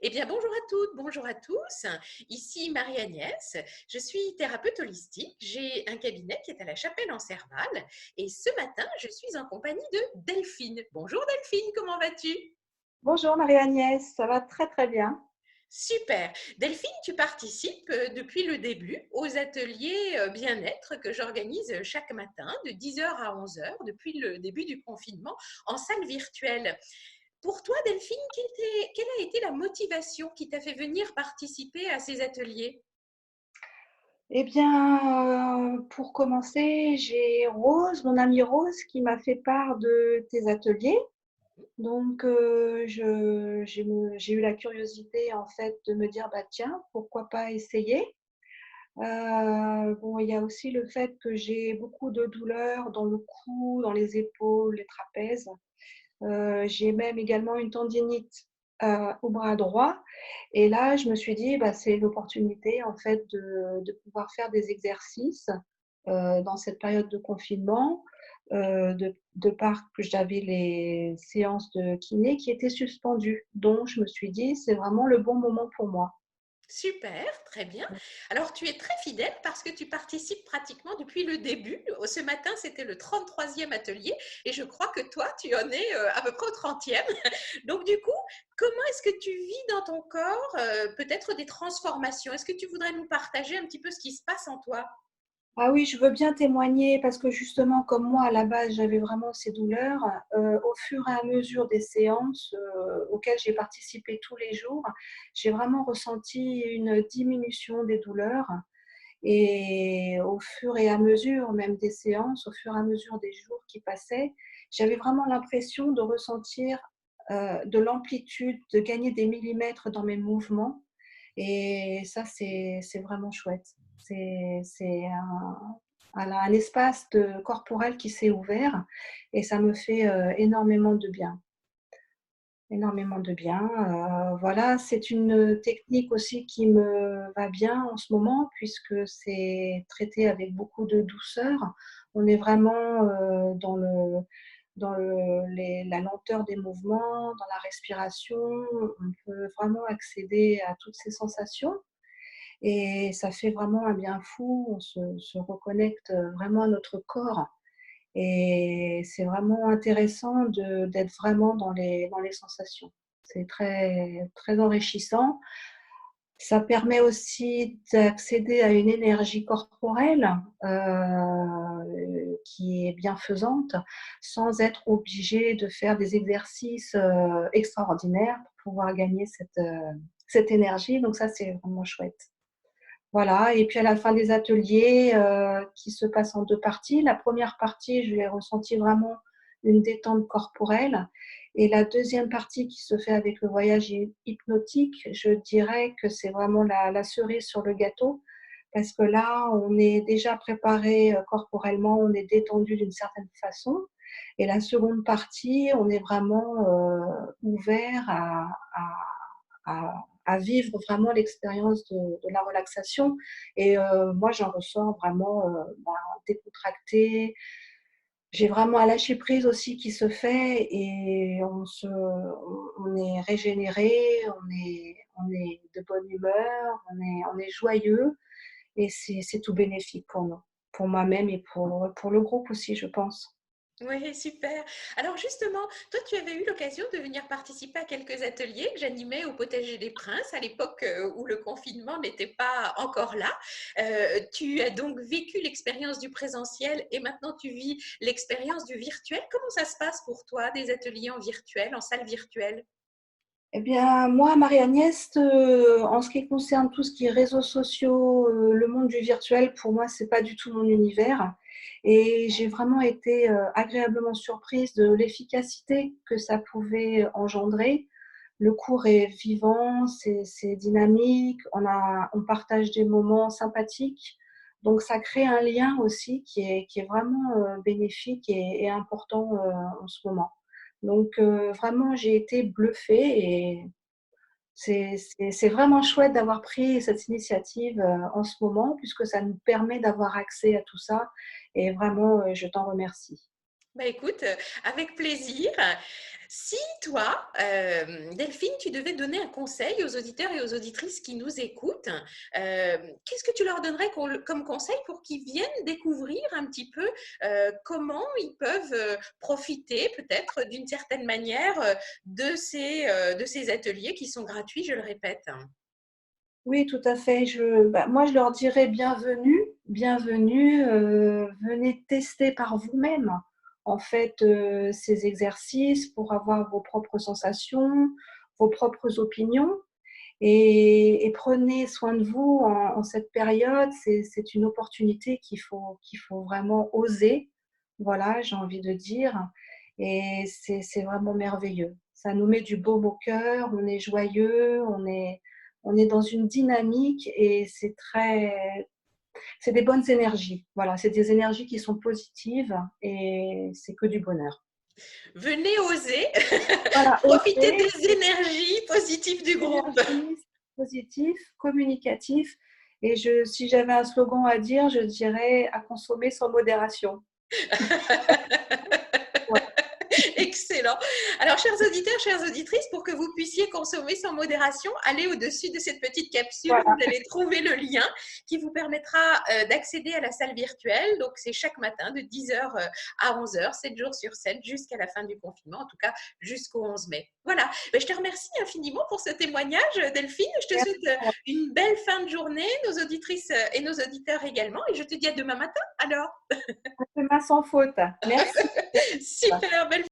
Eh bien, bonjour à toutes, bonjour à tous. Ici Marie-Agnès. Je suis thérapeute holistique. J'ai un cabinet qui est à la Chapelle en Serval. Et ce matin, je suis en compagnie de Delphine. Bonjour Delphine, comment vas-tu? Bonjour Marie-Agnès, ça va très très bien. Super. Delphine, tu participes depuis le début aux ateliers bien-être que j'organise chaque matin de 10 heures à 11 heures depuis le début du confinement en salle virtuelle. Pour toi, Delphine, quelle a été la motivation qui t'a fait venir participer à ces ateliers? Eh bien, pour commencer, j'ai Rose, mon amie Rose, qui m'a fait part de tes ateliers. Donc, j'ai eu la curiosité en fait de me dire, bah tiens, pourquoi pas essayer? Bon, il y a aussi le fait que j'ai beaucoup de douleurs dans le cou, dans les épaules, les trapèzes. J'ai même également une tendinite, au bras droit et là, je me suis dit: «Bah, c'est l'opportunité en fait de pouvoir faire des exercices, dans cette période de confinement», de par que j'avais les séances de kiné qui étaient suspendues. Donc je me suis dit: «C'est vraiment le bon moment pour moi». Super, très bien. Alors, tu es très fidèle parce que tu participes pratiquement depuis le début. Ce matin, c'était le 33e atelier et je crois que toi, tu en es à peu près au 30e. Donc, du coup, comment est-ce que tu vis dans ton corps peut-être des transformations? Est-ce que tu voudrais nous partager un petit peu ce qui se passe en toi? Ah oui, je veux bien témoigner parce que justement, comme moi, à la base, j'avais vraiment ces douleurs. Au fur et à mesure des séances, auxquelles j'ai participé tous les jours, j'ai vraiment ressenti une diminution des douleurs et au fur et à mesure même des séances, au fur et à mesure des jours qui passaient, j'avais vraiment l'impression de ressentir, de l'amplitude, de gagner des millimètres dans mes mouvements et ça, c'est vraiment chouette. C'est un espace corporel qui s'est ouvert et ça me fait, énormément de bien. Énormément de bien, voilà, c'est une technique aussi qui me va bien en ce moment puisque c'est traité avec beaucoup de douceur. On est vraiment, dans la lenteur des mouvements, dans la respiration. On peut vraiment accéder à toutes ces sensations et ça fait vraiment un bien fou. On se reconnecte, vraiment à notre corps et c'est vraiment intéressant d'être vraiment dans les sensations. C'est très très enrichissant. Ça permet aussi d'accéder à une énergie corporelle, qui est bienfaisante, sans être obligé de faire des exercices, extraordinaires pour pouvoir gagner cette énergie. Donc ça, c'est vraiment chouette. Voilà et puis à la fin des ateliers, qui se passent en 2 parties. La première partie, je l'ai ressenti vraiment une détente corporelle et la deuxième partie qui se fait avec le voyage hypnotique, je dirais que c'est vraiment la cerise sur le gâteau parce que là, on est déjà préparé, corporellement, on est détendu d'une certaine façon et la seconde partie, on est vraiment, ouvert à vivre vraiment l'expérience de la relaxation et moi j'en ressors vraiment, décontractée. J'ai vraiment un lâcher prise aussi qui se fait et on est régénéré, on est de bonne humeur, on est joyeux et c'est tout bénéfique pour nous, pour moi-même et pour le groupe aussi, je pense. Oui, super. Alors justement, toi, tu avais eu l'occasion de venir participer à quelques ateliers que j'animais au Potager des Princes à l'époque où le confinement n'était pas encore là. Tu as donc vécu l'expérience du présentiel et maintenant tu vis l'expérience du virtuel. Comment ça se passe pour toi, des ateliers en virtuel, en salle virtuelle? Eh bien, moi, Marie-Agnès, en ce qui concerne tout ce qui est réseaux sociaux, le monde du virtuel, pour moi, c'est pas du tout mon univers et j'ai vraiment été, agréablement surprise de l'efficacité que ça pouvait engendrer. Le cours est vivant, c'est dynamique, on partage des moments sympathiques, donc ça crée un lien aussi qui est vraiment, bénéfique et important, en ce moment. Donc vraiment, j'ai été bluffée et c'est vraiment chouette d'avoir pris cette initiative, en ce moment puisque ça nous permet d'avoir accès à tout ça et vraiment, je t'en remercie. Bah écoute, avec plaisir. Si toi, Delphine, tu devais donner un conseil aux auditeurs et aux auditrices qui nous écoutent, qu'est-ce que tu leur donnerais comme conseil pour qu'ils viennent découvrir un petit peu comment ils peuvent profiter peut-être d'une certaine manière de ces ateliers qui sont gratuits, je le répète. Oui, tout à fait. Moi, je leur dirais bienvenue, bienvenue. Venez tester par vous-même, en fait, ces exercices pour avoir vos propres sensations, vos propres opinions. Et prenez soin de vous en cette période. C'est une opportunité qu'il faut vraiment oser. Voilà, j'ai envie de dire. Et c'est vraiment merveilleux. Ça nous met du baume au cœur, on est joyeux, on est dans une dynamique et c'est des bonnes énergies. Voilà, c'est des énergies qui sont positives et c'est que du bonheur. Venez oser, Voilà, profitez oser, des énergies positives du groupe. énergie, positif, communicatif. Et si j'avais un slogan à dire, je dirais à consommer sans modération. Voilà. Excellent. Alors, chers auditeurs, chères auditrices, pour que vous puissiez consommer sans modération, allez au-dessus de cette petite capsule. Vous Voilà. allez trouver le lien qui vous permettra d'accéder à la salle virtuelle. Donc, c'est chaque matin de 10h à 11h, 7 jours sur 7, jusqu'à la fin du confinement, en tout cas jusqu'au 11 mai. Voilà. Ben, je te remercie infiniment pour ce témoignage, Delphine. Je te souhaite Merci. une belle fin de journée, nos auditrices et nos auditeurs également. Et je te dis à demain matin. Alors, Demain sans faute. Merci. super, belle